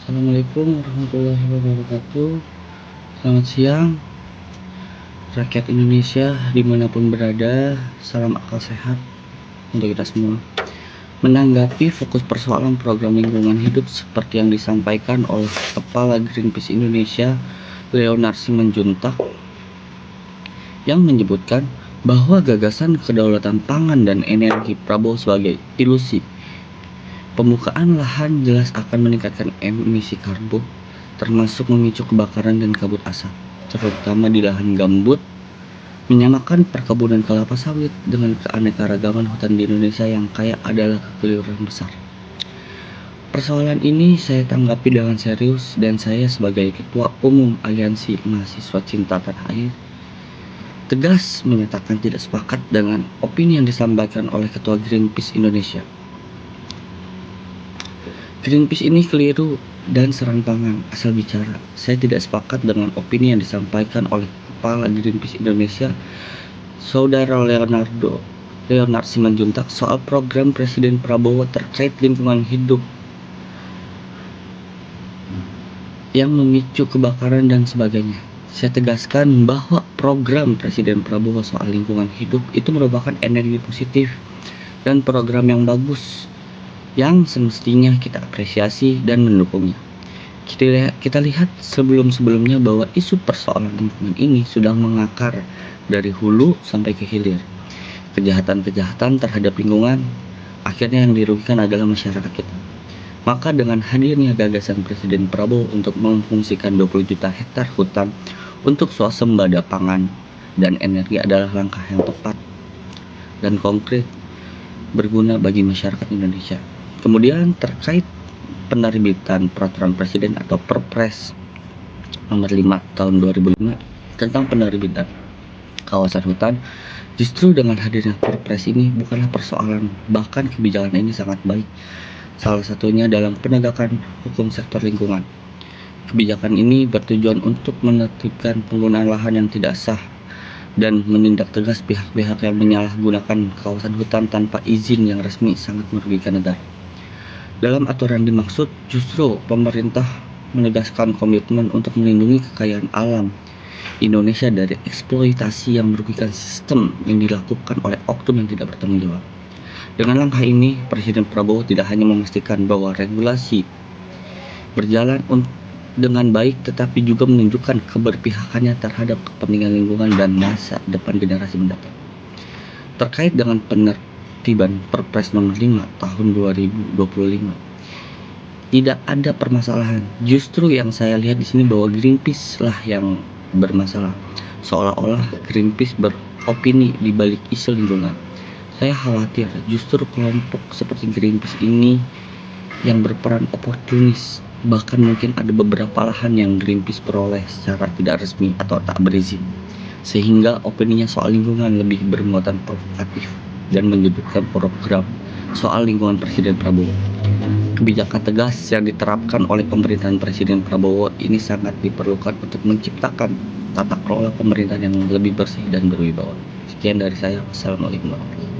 Assalamualaikum warahmatullahi wabarakatuh. Selamat siang rakyat Indonesia dimanapun berada. Salam akal sehat untuk kita semua. Menanggapi fokus persoalan program lingkungan hidup seperti yang disampaikan oleh Kepala Greenpeace Indonesia Leonard Simanjuntak, yang menyebutkan bahwa gagasan kedaulatan pangan dan energi Prabowo sebagai ilusi. Pembukaan lahan jelas akan meningkatkan emisi karbon, termasuk memicu kebakaran dan kabut asap, terutama di lahan gambut, menyamakan perkebunan kelapa sawit dengan keanekaragaman hutan di Indonesia yang kaya adalah kekeliruan besar. Persoalan ini saya tanggapi dengan serius, dan saya sebagai Ketua Umum Aliansi Mahasiswa Cinta Tanah Air tegas menyatakan tidak sepakat dengan opini yang disampaikan oleh Ketua Greenpeace Indonesia. Greenpeace ini keliru dan serampangan asal bicara. Saya tidak sepakat dengan opini yang disampaikan oleh Kepala Greenpeace Indonesia, Saudara Leonard Simanjuntak, soal program Presiden Prabowo terkait lingkungan hidup yang memicu kebakaran dan sebagainya. Saya tegaskan bahwa program Presiden Prabowo soal lingkungan hidup itu merupakan energi positif dan program yang bagus, yang semestinya kita apresiasi dan mendukungnya. Kita lihat sebelum-sebelumnya bahwa isu persoalan lingkungan ini sudah mengakar dari hulu sampai ke hilir. Kejahatan-kejahatan terhadap lingkungan, akhirnya yang dirugikan adalah masyarakat kita. Maka dengan hadirnya gagasan Presiden Prabowo untuk memfungsikan 20 juta hektar hutan untuk swasembada pangan dan energi adalah langkah yang tepat dan konkret, berguna bagi masyarakat Indonesia. Kemudian terkait penerbitan peraturan presiden atau Perpres nomor 5 tahun 2005 tentang penerbitan kawasan hutan, justru dengan hadirnya Perpres ini bukanlah persoalan, bahkan kebijakan ini sangat baik. Salah satunya dalam penegakan hukum sektor lingkungan. Kebijakan ini bertujuan untuk menertibkan penggunaan lahan yang tidak sah dan menindak tegas pihak-pihak yang menyalahgunakan kawasan hutan tanpa izin yang resmi, sangat merugikan negara. Dalam aturan dimaksud, justru pemerintah menegaskan komitmen untuk melindungi kekayaan alam Indonesia dari eksploitasi yang merugikan sistem yang dilakukan oleh oknum yang tidak bertanggung jawab. Dengan langkah ini, Presiden Prabowo tidak hanya memastikan bahwa regulasi berjalan dengan baik, tetapi juga menunjukkan keberpihakannya terhadap kepentingan lingkungan dan masa depan generasi mendatang. Terkait dengan penertiban Perpres nomor 5 tahun 2025, tidak ada permasalahan. Justru yang saya lihat di sini bahwa Greenpeace lah yang bermasalah. Seolah-olah Greenpeace beropini di balik isu lingkungan. Saya khawatir justru kelompok seperti Greenpeace ini yang berperan oportunis. Bahkan mungkin ada beberapa lahan yang Greenpeace peroleh secara tidak resmi atau tak berizin, sehingga opininya soal lingkungan lebih bermuatan provokatif dan menyudutkan program soal lingkungan Presiden Prabowo. Kebijakan tegas yang diterapkan oleh pemerintahan Presiden Prabowo ini sangat diperlukan untuk menciptakan tata kelola pemerintahan yang lebih bersih dan berwibawa. Sekian dari saya. Wassalamualaikum warahmatullahi wabarakatuh.